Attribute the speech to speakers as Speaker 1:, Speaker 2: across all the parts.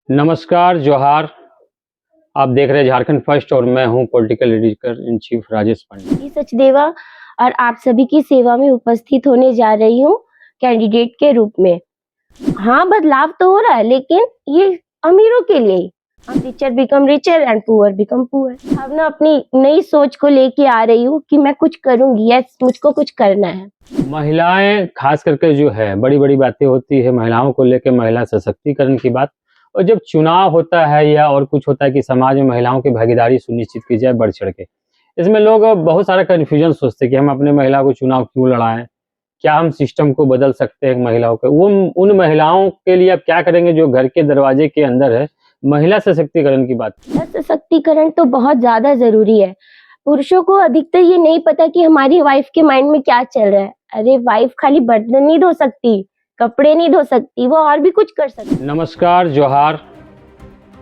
Speaker 1: नमस्कार, जोहार। आप देख रहे हैं झारखंड फर्स्ट और मैं हूं political editor in chief Rajesh Pandey.
Speaker 2: जी सचदेवा और आप सभी की सेवा में उपस्थित होने जा रही हूँ कैंडिडेट के रूप में। हाँ, बदलाव तो हो रहा है लेकिन ये अमीरों के लिए ही। हम richer become richer and poor become poor. अब ना अपनी नई सोच को लेके आ रही हूँ कि मैं कुछ करूंगी, यस मुझको कुछ करना है।
Speaker 1: महिलाएं खास करके जो है बड़ी-बड़ी बातें होती है महिलाओं को लेकर, महिला सशक्तिकरण की बात। और जब चुनाव होता है या और कुछ होता है कि समाज में महिलाओं की भागीदारी सुनिश्चित की जाए बढ़ चढ़ के, इसमें लोग बहुत सारा कन्फ्यूजन सोचते हैं कि हम अपने महिला को चुनाव क्यों लड़ाएं, क्या हम सिस्टम को बदल सकते हैं महिलाओं के। वो उन महिलाओं के लिए आप क्या करेंगे जो घर के दरवाजे के अंदर है, महिला सशक्तिकरण की बात।
Speaker 2: सशक्तिकरण तो बहुत ज्यादा जरूरी है। पुरुषों को अधिकतर ये नहीं पता कि हमारी वाइफ के माइंड में क्या चल रहा है। अरे वाइफ खाली बर्तन नहीं धो सकती, कपड़े नहीं धो सकती, वो और भी कुछ कर सकती।
Speaker 1: नमस्कार, जोहार।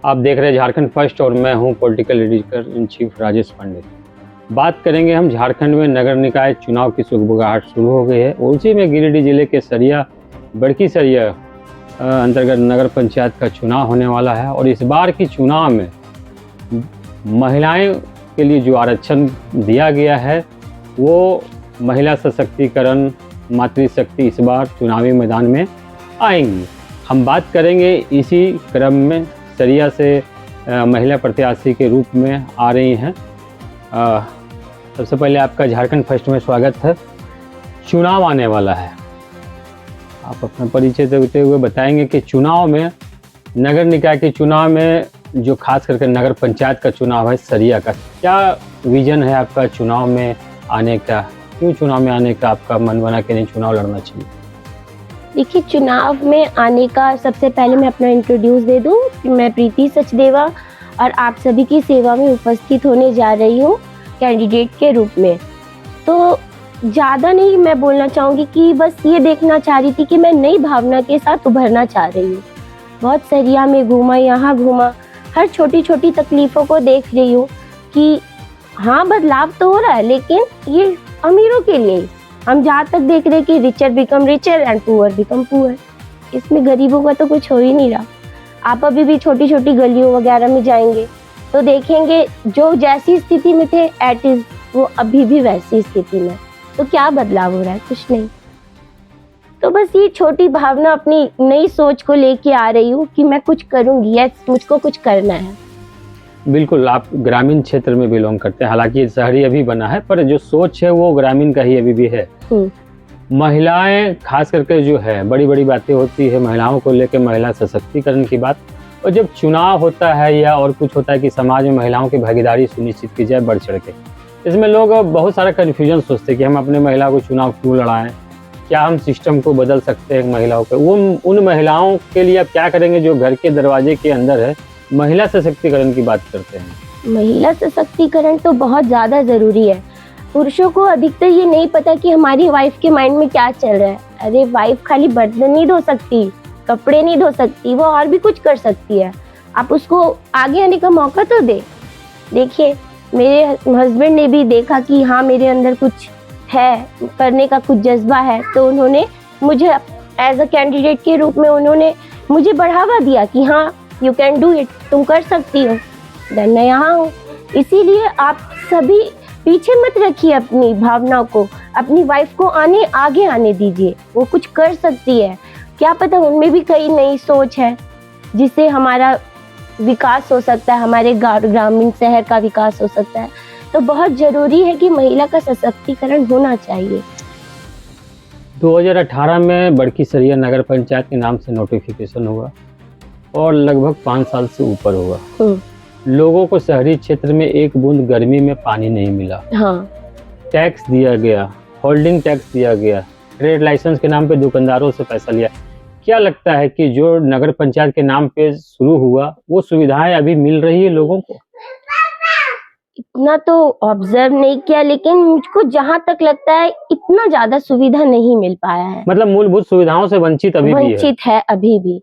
Speaker 1: आप देख रहे हैं झारखंड फर्स्ट और मैं हूं political editor in chief Rajesh Pandey. बात करेंगे हम झारखंड में नगर निकाय चुनाव की सुगबुगाहट शुरू हो गई है। उसी में गिरिडीह जिले के सरिया, बड़की सरिया अंतर्गत नगर पंचायत का चुनाव होने वाला है। और इस बार की चुनाव में महिलाएं के लिए जो आरक्षण दिया गया है वो महिला सशक्तिकरण, मातृशक्ति इस बार चुनावी मैदान में आएंगी। हम बात करेंगे इसी क्रम में सरिया से महिला प्रत्याशी के रूप में आ रही हैं। सबसे पहले आपका झारखंड फर्स्ट में स्वागत है। चुनाव आने वाला है, आप अपना परिचय देते हुए बताएंगे कि चुनाव में, नगर निकाय के चुनाव में, जो खास करके नगर पंचायत का चुनाव है सरिया का, क्या विजन है आपका चुनाव में आने का? क्यों चुनाव में आने का आपका मन बना कि नहीं चुनाव लड़ना चाहिए?
Speaker 2: देखिए, चुनाव में आने का सबसे पहले मैं अपना इंट्रोड्यूस दे दूं कि मैं प्रीति सचदेवा और आप सभी की सेवा में उपस्थित होने जा रही हूं कैंडिडेट के रूप में। तो ज़्यादा नहीं मैं बोलना चाहूँगी कि बस ये देखना चाह रही थी कि मैं नई भावना के साथ उभरना चाह रही हूँ। बहुत सरिया में घूमा, यहाँ घूमा, हर छोटी छोटी तकलीफ़ों को देख रही हूँ कि हाँ, बदलाव तो हो रहा है लेकिन ये अमीरों के लिए ही। हम जहाँ तक देख रहे कि richer become richer and poor become poor, इसमें गरीबों का तो कुछ हो ही नहीं रहा। आप अभी भी छोटी छोटी गलियों वगैरह में जाएंगे तो देखेंगे जो जैसी स्थिति में थे एट इज वो अभी भी वैसी स्थिति में। तो क्या बदलाव हो रहा है? कुछ नहीं। तो बस ये छोटी भावना अपनी नई सोच को लेके आ रही हूँ कि मैं कुछ करूँगी, यस मुझको कुछ करना है।
Speaker 1: बिल्कुल, आप ग्रामीण क्षेत्र में बिलोंग करते हैं, हालांकि ये शहरी अभी बना है पर जो सोच है वो ग्रामीण का ही अभी भी है। महिलाएं खास करके जो है बड़ी-बड़ी बातें होती है महिलाओं को लेकर, महिला सशक्तिकरण की बात। और जब चुनाव होता है या और कुछ होता है कि समाज में महिलाओं की भागीदारी सुनिश्चित की जाए बढ़ चढ़ के, इसमें लोग बहुत सारा कन्फ्यूजन सोचते हैं कि हम अपने महिला को चुनाव क्यों लड़ाएं, क्या हम सिस्टम को बदल सकते हैं महिलाओं के। वो उन महिलाओं के लिए आप क्या करेंगे जो घर के दरवाजे के अंदर है, महिला सशक्तिकरण की बात करते हैं?
Speaker 2: महिला सशक्तिकरण तो बहुत ज़्यादा ज़रूरी है। पुरुषों को अधिकतर ये नहीं पता कि हमारी वाइफ के माइंड में क्या चल रहा है। अरे वाइफ खाली बर्तन नहीं धो सकती, कपड़े नहीं धो सकती, वो और भी कुछ कर सकती है। आप उसको आगे आने का मौका तो दे। देखिए, मेरे हस्बैंड ने भी देखा कि हाँ मेरे अंदर कुछ है, करने का कुछ जज्बा है, तो उन्होंने मुझे एज अ कैंडिडेट के रूप में उन्होंने मुझे बढ़ावा दिया कि हाँ यू कैन डू इट, तुम कर सकती हो। देन मैं यहाँ हूँ। इसीलिए आप सभी पीछे मत रखिए अपनी भावनाओं को, अपनी वाइफ को आगे आने दीजिए। वो कुछ कर सकती है, क्या पता उनमें भी कई नई सोच है जिससे हमारा विकास हो सकता है, हमारे ग्रामीण शहर का विकास हो सकता है। तो बहुत जरूरी है कि महिला का सशक्तिकरण होना चाहिए।
Speaker 1: 2018 में बड़की सरिया नगर पंचायत के नाम से नोटिफिकेशन हुआ और लगभग 5 साल से ऊपर हुआ। लोगों को शहरी क्षेत्र में एक बूंद गर्मी में पानी नहीं मिला।
Speaker 2: हाँ।
Speaker 1: टैक्स दिया गया, होल्डिंग टैक्स दिया गया, ट्रेड लाइसेंस के नाम पे दुकानदारों से पैसा लिया। क्या लगता है कि जो नगर पंचायत के नाम पे शुरू हुआ वो सुविधाएं अभी मिल रही है लोगों को?
Speaker 2: इतना तो ऑब्जर्व नहीं किया लेकिन मुझको जहाँ तक लगता है इतना ज्यादा सुविधा नहीं मिल पाया है।
Speaker 1: मतलब मूलभूत सुविधाओं से वंचित अभी भी है।
Speaker 2: वंचित है अभी भी,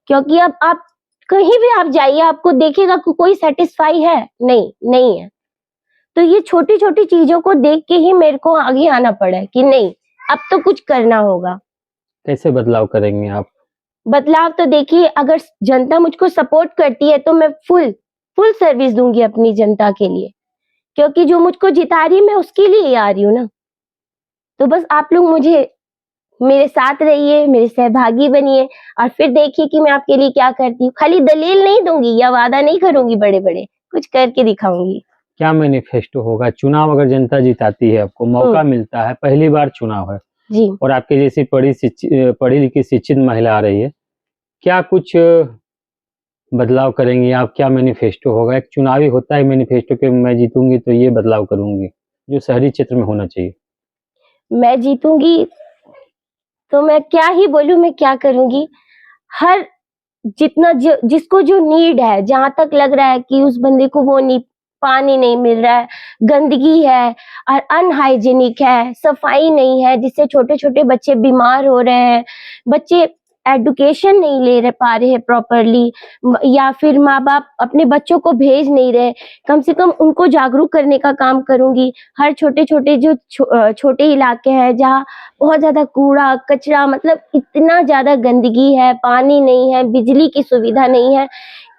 Speaker 2: क्योंकि अब आप कहीं भी आप जाइए आपको देखेगा कि कोई सेटिस्फाई है नहीं है। तो ये छोटी छोटी चीजों को देख के ही मेरे को आगे आना पड़ा है कि नहीं अब तो कुछ करना होगा।
Speaker 1: कैसे बदलाव करेंगे आप?
Speaker 2: बदलाव तो देखिए, अगर जनता मुझको सपोर्ट करती है तो मैं फुल सर्विस दूंगी अपनी जनता के लिए, क्योंकि जो मुझको जिता रही है मैं उसके लिए ही आ रही हूँ ना। तो बस आप लोग मुझे मेरे साथ रहिए, मेरे सहभागी बनिए और फिर देखिए कि मैं आपके लिए क्या करती हूँ। खाली दलील नहीं दूंगी या वादा नहीं करूंगी बड़े बड़े, कुछ करके दिखाऊंगी।
Speaker 1: क्या मैनिफेस्टो होगा? चुनाव अगर जनता जिताती है, आपको मौका मिलता है, पहली बार चुनाव है
Speaker 2: जी।
Speaker 1: और आपके जैसी पढ़ी लिखी शिक्षित महिला आ रही है, क्या कुछ बदलाव करेंगी आप? क्या मैनिफेस्टो होगा? एक चुनावी होता है मैनिफेस्टो कि मैं जीतूंगी तो ये बदलाव करूंगी, जो शहरी क्षेत्र में होना चाहिए।
Speaker 2: मैं जीतूंगी तो मैं क्या ही बोलूं, मैं क्या करूंगी। हर जिसको जो नीड है, जहां तक लग रहा है कि उस बंदे को वो नहीं, पानी नहीं मिल रहा है, गंदगी है और अनहाइजीनिक है, सफाई नहीं है, जिससे छोटे छोटे बच्चे बीमार हो रहे हैं, बच्चे एडुकेशन नहीं पा रहे हैं प्रॉपरली, या फिर माँ बाप अपने बच्चों को भेज नहीं रहे, कम से कम उनको जागरूक करने का काम करूंगी। हर छोटे छोटे जो छोटे इलाके हैं जहाँ बहुत ज्यादा कूड़ा कचरा, मतलब इतना ज्यादा गंदगी है, पानी नहीं है, बिजली की सुविधा नहीं है,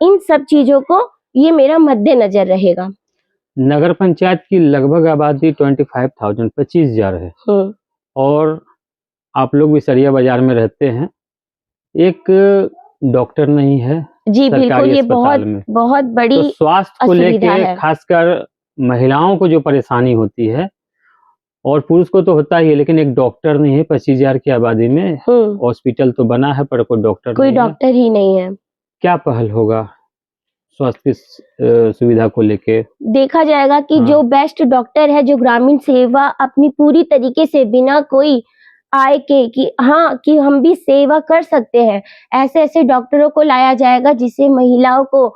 Speaker 2: इन सब चीजों को ये मेरा मद्देनजर रहेगा।
Speaker 1: नगर पंचायत की लगभग आबादी 25,000 है और आप लोग भी सरिया बाजार में रहते हैं। एक डॉक्टर नहीं है
Speaker 2: जी बिल्कुल,
Speaker 1: सरकारी
Speaker 2: ये
Speaker 1: अस्पताल में,
Speaker 2: बहुत
Speaker 1: तो
Speaker 2: बड़ी
Speaker 1: स्वास्थ्य को
Speaker 2: असुविधा
Speaker 1: लेके
Speaker 2: है।
Speaker 1: खासकर महिलाओं को जो परेशानी होती है, और पुरुष को तो होता ही है, लेकिन एक डॉक्टर नहीं है 25,000 की आबादी में। हॉस्पिटल तो बना है पर कोई डॉक्टर
Speaker 2: कोई
Speaker 1: नहीं है।
Speaker 2: डॉक्टर ही नहीं है।
Speaker 1: क्या पहल होगा स्वास्थ्य की सुविधा को लेके?
Speaker 2: देखा जाएगा कि
Speaker 1: हाँ।
Speaker 2: जो बेस्ट डॉक्टर है, जो ग्रामीण सेवा अपनी पूरी तरीके से बिना कोई आय के, कि हाँ कि हम भी सेवा कर सकते हैं, ऐसे ऐसे डॉक्टरों को लाया जाएगा जिससे महिलाओं को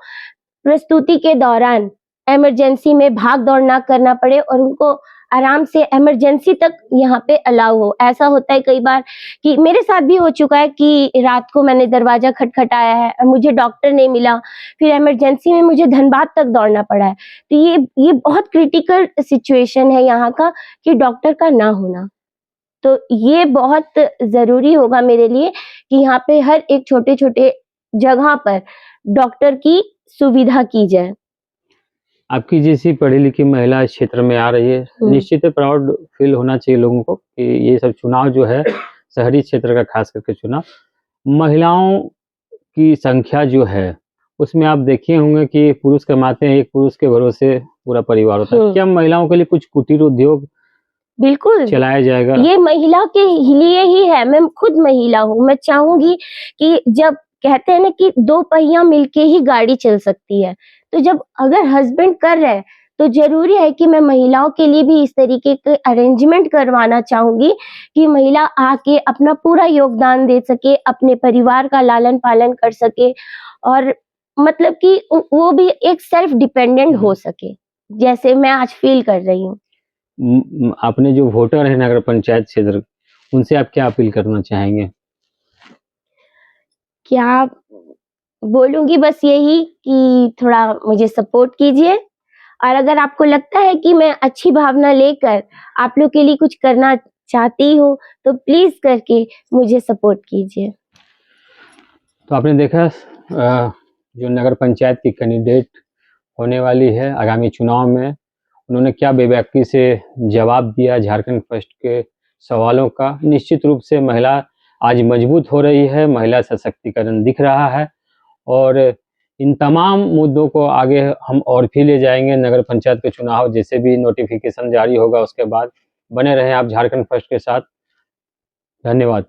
Speaker 2: प्रस्तुति के दौरान इमरजेंसी में भाग दौड़ ना करना पड़े और उनको आराम से इमरजेंसी तक यहाँ पे अलाउ हो। ऐसा होता है कई बार कि मेरे साथ भी हो चुका है कि रात को मैंने दरवाजा खटखटाया है और मुझे डॉक्टर नहीं मिला, फिर इमरजेंसी में मुझे धनबाद तक दौड़ना पड़ा है। तो ये बहुत क्रिटिकल सिचुएशन है यहाँ का, कि डॉक्टर का ना होना। तो ये बहुत ज़रूरी होगा मेरे लिए कि यहाँ पे हर एक छोटे-छोटे जगह पर डॉक्टर की सुविधा की जाए।
Speaker 1: आपकी जैसी पढ़ी लिखी महिला इस क्षेत्र में आ रही है, निश्चित है प्राउड फील होना चाहिए लोगों को कि ये सब चुनाव जो है शहरी क्षेत्र का खास करके चुनाव, महिलाओं की संख्या जो है उसमें आप देखे होंगे कि पुरुष कमाते हैं, एक पुरुष के भरोसे पूरा परिवार होता है। क्या महिलाओं के लिए कुछ कुटीर उद्योग
Speaker 2: बिल्कुल
Speaker 1: चलाया जाएगा?
Speaker 2: ये महिला के लिए ही है। मैं खुद महिला हूँ। मैं चाहूंगी कि जब कहते हैं ना कि दो पहिया मिलके ही गाड़ी चल सकती है, तो जब अगर हस्बैंड कर रहे हैं तो जरूरी है कि मैं महिलाओं के लिए भी इस तरीके के अरेंजमेंट करवाना चाहूंगी कि महिला आके अपना पूरा योगदान दे सके, अपने परिवार का लालन पालन कर सके और मतलब कि वो भी एक सेल्फ डिपेंडेंट हो सके, जैसे मैं आज फील कर रही हूँ।
Speaker 1: अपने जो वोटर है नगर पंचायत क्षेत्र, उनसे आप क्या अपील करना चाहेंगे?
Speaker 2: क्या बोलूंगी, बस यही कि थोड़ा मुझे सपोर्ट कीजिए और अगर आपको लगता है कि मैं अच्छी भावना लेकर आप लोग के लिए कुछ करना चाहती हूँ तो प्लीज करके मुझे सपोर्ट कीजिए।
Speaker 1: तो आपने देखा जो नगर पंचायत की कैंडिडेट होने वाली है आगामी चुनाव में, उन्होंने क्या बेबाकी से जवाब दिया झारखंड फर्स्ट के सवालों का। निश्चित रूप से महिला आज मजबूत हो रही है, महिला सशक्तिकरण दिख रहा है और इन तमाम मुद्दों को आगे हम और भी ले जाएंगे। नगर पंचायत के चुनाव जैसे भी नोटिफिकेशन जारी होगा उसके बाद बने रहें आप झारखंड फर्स्ट के साथ। धन्यवाद।